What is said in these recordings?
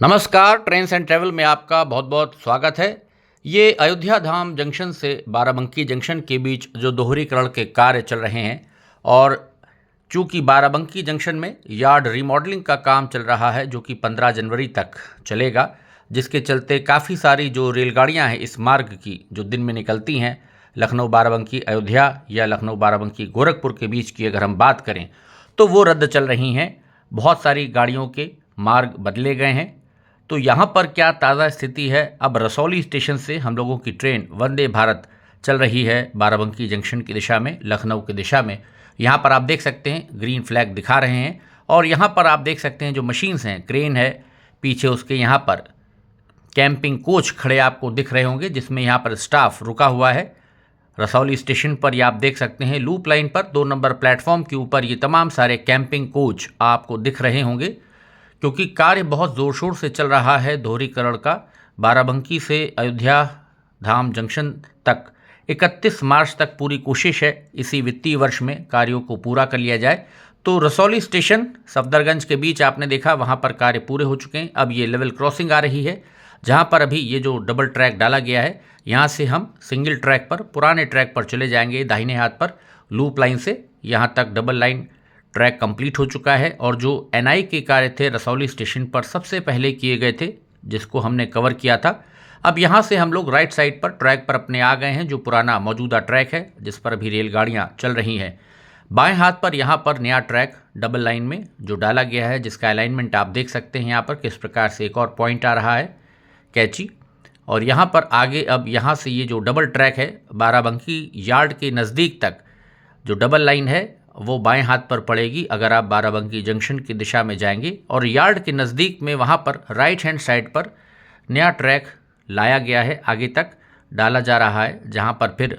नमस्कार, trains and travel में आपका बहुत बहुत स्वागत है। ये अयोध्या धाम जंक्शन से बाराबंकी जंक्शन के बीच जो दोहरीकरण के कार्य चल रहे हैं और चूँकि बाराबंकी जंक्शन में यार्ड रीमॉडलिंग का काम चल रहा है जो कि 15 जनवरी तक चलेगा, जिसके चलते काफ़ी सारी जो रेलगाड़ियां हैं इस मार्ग की जो दिन में निकलती हैं लखनऊ बाराबंकी अयोध्या या लखनऊ बाराबंकी गोरखपुर के बीच की अगर हम बात करें तो वो रद्द चल रही हैं। बहुत सारी गाड़ियों के मार्ग बदले गए हैं। तो यहाँ पर क्या ताज़ा स्थिति है, अब रसौली स्टेशन से हम लोगों की ट्रेन वंदे भारत चल रही है बाराबंकी जंक्शन की दिशा में, लखनऊ की दिशा में। यहाँ पर आप देख सकते हैं ग्रीन फ्लैग दिखा रहे हैं और यहाँ पर आप देख सकते हैं जो मशीन्स हैं, क्रेन है पीछे उसके, यहाँ पर कैंपिंग कोच खड़े आपको दिख रहे होंगे जिसमें यहाँ पर स्टाफ रुका हुआ है। रसौली स्टेशन पर ये आप देख सकते हैं लूप लाइन पर 2 नंबर प्लेटफॉर्म के ऊपर ये तमाम सारे कैंपिंग कोच आपको दिख रहे होंगे क्योंकि कार्य बहुत ज़ोर शोर से चल रहा है दोहरीकरण का। बाराबंकी से अयोध्या धाम जंक्शन तक 31 मार्च तक पूरी कोशिश है इसी वित्तीय वर्ष में कार्यों को पूरा कर लिया जाए। तो रसौली स्टेशन सफदरगंज के बीच आपने देखा वहाँ पर कार्य पूरे हो चुके हैं। अब ये लेवल क्रॉसिंग आ रही है जहाँ पर अभी ये जो डबल ट्रैक डाला गया है, यहाँ से हम सिंगल ट्रैक पर पुराने ट्रैक पर चले जाएंगे दाहिने हाथ पर लूप लाइन से। यहाँ तक डबल लाइन ट्रैक कंप्लीट हो चुका है और जो एनआई के कार्य थे रसौली स्टेशन पर सबसे पहले किए गए थे जिसको हमने कवर किया था, अब यहाँ से हम लोग राइट साइड पर ट्रैक पर अपने आ गए हैं जो पुराना मौजूदा ट्रैक है जिस पर अभी रेलगाड़ियाँ चल रही हैं। बाएं हाथ पर यहाँ पर नया ट्रैक डबल लाइन में जो डाला गया है जिसका अलाइनमेंट आप देख सकते हैं यहाँ पर किस प्रकार से एक और पॉइंट आ रहा है कैची। और यहाँ पर आगे अब यहाँ से ये जो डबल ट्रैक है बाराबंकी यार्ड के नज़दीक तक जो डबल लाइन है वो बाएं हाथ पर पड़ेगी अगर आप बाराबंकी जंक्शन की दिशा में जाएंगे। और यार्ड के नज़दीक में वहाँ पर राइट हैंड साइड पर नया ट्रैक लाया गया है, आगे तक डाला जा रहा है जहाँ पर फिर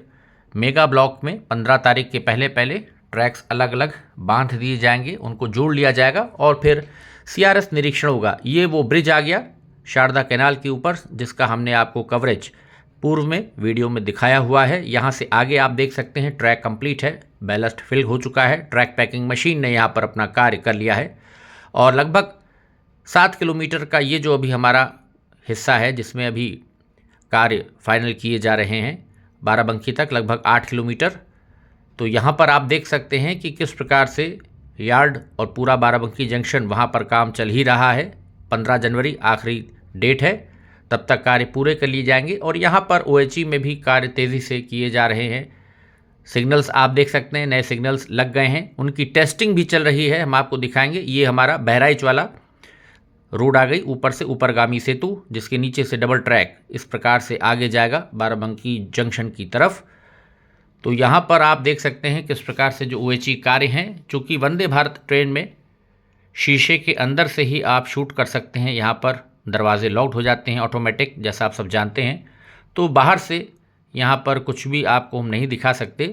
मेगा ब्लॉक में 15 तारीख के पहले पहले ट्रैक्स अलग अलग बांध दिए जाएंगे, उनको जोड़ लिया जाएगा और फिर सीआरएस निरीक्षण होगा। ये वो ब्रिज आ गया शारदा कैनाल के ऊपर जिसका हमने आपको कवरेज पूर्व में वीडियो में दिखाया हुआ है। यहाँ से आगे आप देख सकते हैं ट्रैक कंप्लीट है, बैलस्ट फिल हो चुका है, ट्रैक पैकिंग मशीन ने यहाँ पर अपना कार्य कर लिया है और लगभग 7 किलोमीटर का ये जो अभी हमारा हिस्सा है जिसमें अभी कार्य फाइनल किए जा रहे हैं बाराबंकी तक लगभग 8 किलोमीटर। तो यहाँ पर आप देख सकते हैं कि किस प्रकार से यार्ड और पूरा बाराबंकी जंक्शन वहाँ पर काम चल ही रहा है। 15 जनवरी आखिरी डेट है, तब तक कार्य पूरे कर लिए जाएंगे और यहाँ पर ओएचई में भी कार्य तेज़ी से किए जा रहे हैं। सिग्नल्स आप देख सकते हैं, नए सिग्नल्स लग गए हैं, उनकी टेस्टिंग भी चल रही है, हम आपको दिखाएंगे। ये हमारा बहराइच वाला रोड आ गई, ऊपर से ऊपरगामी सेतु जिसके नीचे से डबल ट्रैक इस प्रकार से आगे जाएगा बाराबंकी जंक्शन की तरफ। तो यहाँ पर आप देख सकते हैं किस प्रकार से जो ओएचई कार्य हैं, चूँकि वंदे भारत ट्रेन में शीशे के अंदर से ही आप शूट कर सकते हैं, यहाँ पर दरवाजे लॉक्ड हो जाते हैं ऑटोमेटिक जैसा आप सब जानते हैं। तो बाहर से यहाँ पर कुछ भी आपको हम नहीं दिखा सकते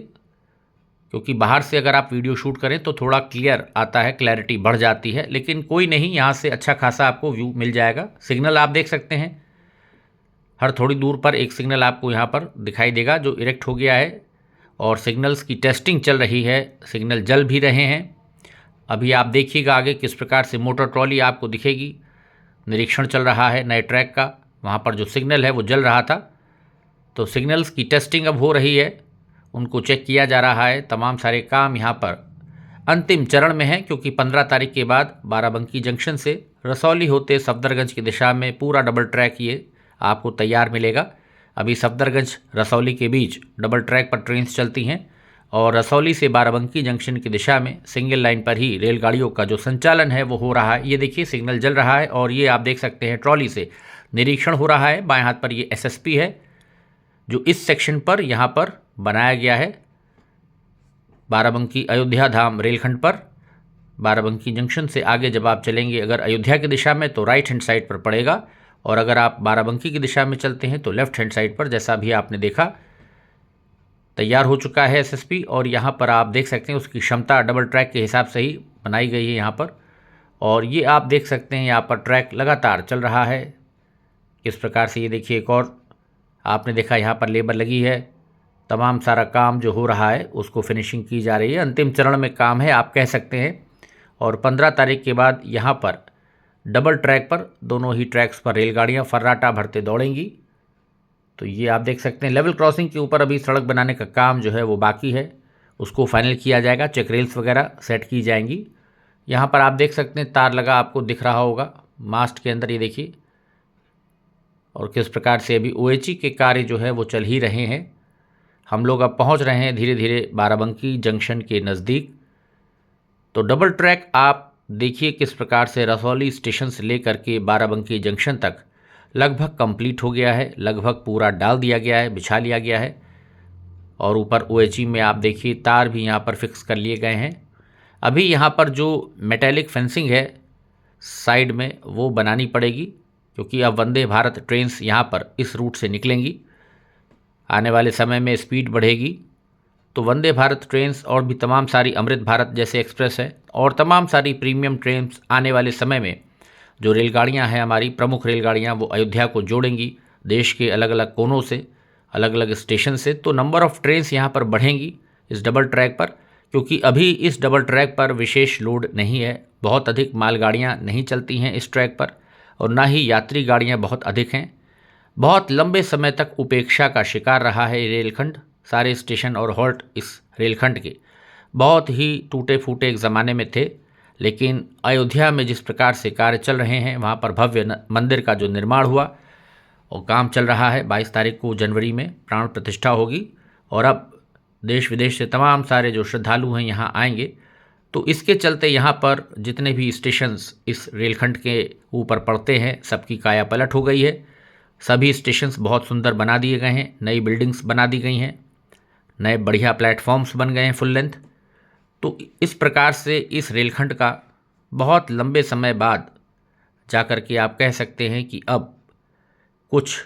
क्योंकि बाहर से अगर आप वीडियो शूट करें तो थोड़ा क्लियर आता है, क्लैरिटी बढ़ जाती है, लेकिन कोई नहीं, यहाँ से अच्छा खासा आपको व्यू मिल जाएगा। सिग्नल आप देख सकते हैं, हर थोड़ी दूर पर एक सिग्नल आपको यहाँ पर दिखाई देगा जो इरेक्ट हो गया है और सिग्नल्स की टेस्टिंग चल रही है, सिग्नल जल भी रहे हैं। अभी आप देखिएगा आगे किस प्रकार से मोटर ट्रॉली आपको दिखेगी, निरीक्षण चल रहा है नए ट्रैक का, वहाँ पर जो सिग्नल है वो जल रहा था। तो सिग्नल्स की टेस्टिंग अब हो रही है, उनको चेक किया जा रहा है। तमाम सारे काम यहाँ पर अंतिम चरण में हैं क्योंकि 15 तारीख के बाद बाराबंकी जंक्शन से रसौली होते सफदरगंज की दिशा में पूरा डबल ट्रैक ये आपको तैयार मिलेगा। अभी सफदरगंज रसौली के बीच डबल ट्रैक पर ट्रेन्स चलती हैं और रसौली से बाराबंकी जंक्शन की दिशा में सिंगल लाइन पर ही रेलगाड़ियों का जो संचालन है वो हो रहा है। ये देखिए सिग्नल जल रहा है और ये आप देख सकते हैं ट्रॉली से निरीक्षण हो रहा है। बाएं हाथ पर ये एसएसपी है जो इस सेक्शन पर यहाँ पर बनाया गया है बाराबंकी अयोध्या धाम रेलखंड पर। बाराबंकी जंक्शन से आगे जब आप चलेंगे अगर अयोध्या की दिशा में तो राइट हैंड साइड पर पड़ेगा और अगर आप बाराबंकी की दिशा में चलते हैं तो लेफ़्ट हैंड साइड पर, जैसा भी आपने देखा। तैयार हो चुका है एसएसपी और यहाँ पर आप देख सकते हैं उसकी क्षमता डबल ट्रैक के हिसाब से ही बनाई गई है यहाँ पर। और ये आप देख सकते हैं यहाँ पर ट्रैक लगातार चल रहा है किस प्रकार से। ये देखिए एक और आपने देखा यहाँ पर लेबर लगी है, तमाम सारा काम जो हो रहा है उसको फिनिशिंग की जा रही है, अंतिम चरण में काम है आप कह सकते हैं। और 15 तारीख के बाद यहाँ पर डबल ट्रैक पर, दोनों ही ट्रैक्स पर रेलगाड़ियाँ फर्राटा भरते दौड़ेंगी। तो ये आप देख सकते हैं लेवल क्रॉसिंग के ऊपर अभी सड़क बनाने का काम जो है वो बाकी है, उसको फाइनल किया जाएगा, चेक रेल्स वगैरह सेट की जाएंगी। यहाँ पर आप देख सकते हैं तार लगा आपको दिख रहा होगा मास्ट के अंदर, ये देखिए, और किस प्रकार से अभी OHE के कार्य जो है वो चल ही रहे हैं। हम लोग अब पहुँच रहे हैं धीरे धीरे बाराबंकी जंक्शन के नज़दीक। तो डबल ट्रैक आप देखिए किस प्रकार से रसौली स्टेशन से लेकर के बाराबंकी जंक्शन तक लगभग कंप्लीट हो गया है, लगभग पूरा डाल दिया गया है, बिछा लिया गया है। और ऊपर OHE में आप देखिए तार भी यहाँ पर फिक्स कर लिए गए हैं। अभी यहाँ पर जो मेटेलिक फेंसिंग है साइड में वो बनानी पड़ेगी, क्योंकि अब वंदे भारत ट्रेन्स यहाँ पर इस रूट से निकलेंगी। आने वाले समय में स्पीड बढ़ेगी तो वंदे भारत ट्रेन्स और भी तमाम सारी अमृत भारत जैसे एक्सप्रेस है और तमाम सारी प्रीमियम ट्रेन्स आने वाले समय में जो रेलगाड़ियां हैं हमारी प्रमुख रेलगाड़ियां वो अयोध्या को जोड़ेंगी देश के अलग अलग कोनों से, अलग अलग स्टेशन से। तो नंबर ऑफ़ ट्रेन्स यहाँ पर बढ़ेंगी इस डबल ट्रैक पर, क्योंकि अभी इस डबल ट्रैक पर विशेष लोड नहीं है, बहुत अधिक मालगाड़ियाँ नहीं चलती हैं इस ट्रैक पर और ना ही यात्री गाड़ियाँ बहुत अधिक हैं। बहुत लंबे समय तक उपेक्षा का शिकार रहा है ये रेलखंड। सारे स्टेशन और हॉल्ट इस रेलखंड के बहुत ही टूटे फूटे एक ज़माने में थे, लेकिन अयोध्या में जिस प्रकार से कार्य चल रहे हैं वहाँ पर भव्य मंदिर का जो निर्माण हुआ और काम चल रहा है, 22 तारीख को जनवरी में प्राण प्रतिष्ठा होगी और अब देश विदेश से तमाम सारे जो श्रद्धालु हैं यहाँ आएंगे। तो इसके चलते यहाँ पर जितने भी स्टेशंस इस रेलखंड के ऊपर पड़ते हैं सबकी काया पलट हो गई है। सभी स्टेशंस बहुत सुंदर बना दिए गए हैं, नई बिल्डिंग्स बना दी गई हैं, नए बढ़िया प्लेटफॉर्म्स बन गए हैं फुल लेंथ। तो इस प्रकार से इस रेलखंड का बहुत लंबे समय बाद जाकर के आप कह सकते हैं कि अब कुछ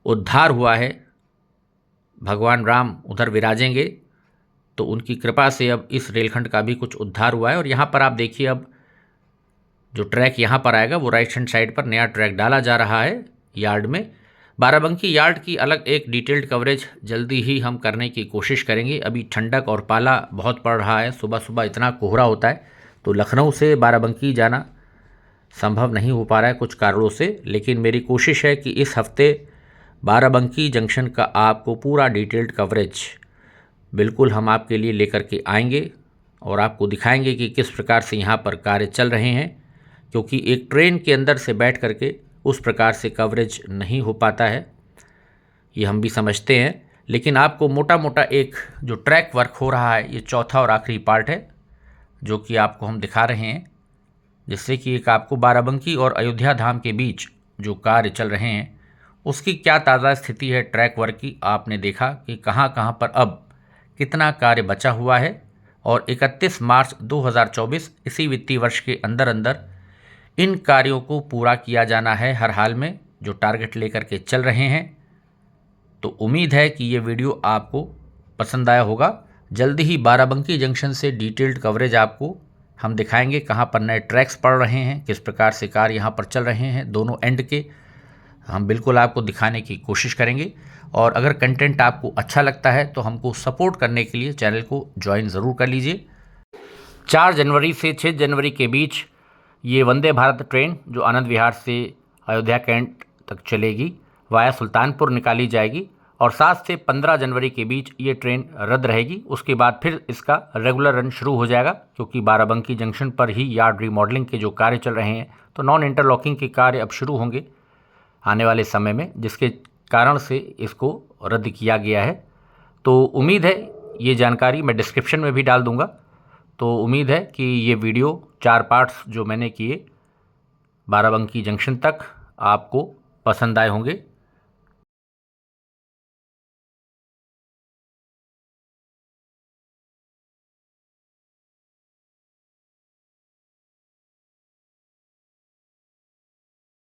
उद्धार हुआ है। भगवान राम उधर विराजेंगे तो उनकी कृपा से अब इस रेलखंड का भी कुछ उद्धार हुआ है। और यहाँ पर आप देखिए अब जो ट्रैक यहाँ पर आएगा वो राइट हैंड साइड पर नया ट्रैक डाला जा रहा है यार्ड में। बाराबंकी यार्ड की अलग एक डिटेल्ड कवरेज जल्दी ही हम करने की कोशिश करेंगे। अभी ठंडक और पाला बहुत पड़ रहा है, सुबह सुबह इतना कोहरा होता है तो लखनऊ से बाराबंकी जाना संभव नहीं हो पा रहा है कुछ कारणों से। लेकिन मेरी कोशिश है कि इस हफ्ते बाराबंकी जंक्शन का आपको पूरा डिटेल्ड कवरेज बिल्कुल हम आपके लिए लेकर के आएंगे और आपको दिखाएंगे कि किस प्रकार से यहाँ पर कार्य चल रहे हैं, क्योंकि एक ट्रेन के अंदर से बैठ करके उस प्रकार से कवरेज नहीं हो पाता है, ये हम भी समझते हैं। लेकिन आपको मोटा मोटा एक जो ट्रैक वर्क हो रहा है ये चौथा और आखिरी पार्ट है जो कि आपको हम दिखा रहे हैं, जिससे कि एक आपको बाराबंकी और अयोध्या धाम के बीच जो कार्य चल रहे हैं उसकी क्या ताज़ा स्थिति है ट्रैक वर्क की। आपने देखा कि कहाँ कहाँ पर अब कितना कार्य बचा हुआ है और 31 मार्च 2024 इसी वित्तीय वर्ष के अंदर अंदर इन कार्यों को पूरा किया जाना है हर हाल में, जो टारगेट लेकर के चल रहे हैं। तो उम्मीद है कि ये वीडियो आपको पसंद आया होगा। जल्दी ही बाराबंकी जंक्शन से डिटेल्ड कवरेज आपको हम दिखाएंगे, कहाँ पर नए ट्रैक्स पड़ रहे हैं, किस प्रकार से कार्य यहाँ पर चल रहे हैं, दोनों एंड के हम बिल्कुल आपको दिखाने की कोशिश करेंगे। और अगर कंटेंट आपको अच्छा लगता है तो हमको सपोर्ट करने के लिए चैनल को ज्वाइन ज़रूर कर लीजिए। 4 जनवरी से 6 जनवरी के बीच ये वंदे भारत ट्रेन जो आनंद विहार से अयोध्या कैंट तक चलेगी वाया सुल्तानपुर निकाली जाएगी और 7 से 15 जनवरी के बीच ये ट्रेन रद्द रहेगी। उसके बाद फिर इसका रेगुलर रन शुरू हो जाएगा, क्योंकि बाराबंकी जंक्शन पर ही यार्ड रीमॉडलिंग के जो कार्य चल रहे हैं तो नॉन इंटरलॉकिंग के कार्य अब शुरू होंगे आने वाले समय में, जिसके कारण से इसको रद्द किया गया है। तो उम्मीद है ये जानकारी मैं डिस्क्रिप्शन में भी डाल दूंगा। तो उम्मीद है कि ये वीडियो 4 पार्ट्स जो मैंने किए बाराबंकी जंक्शन तक आपको पसंद आए होंगे।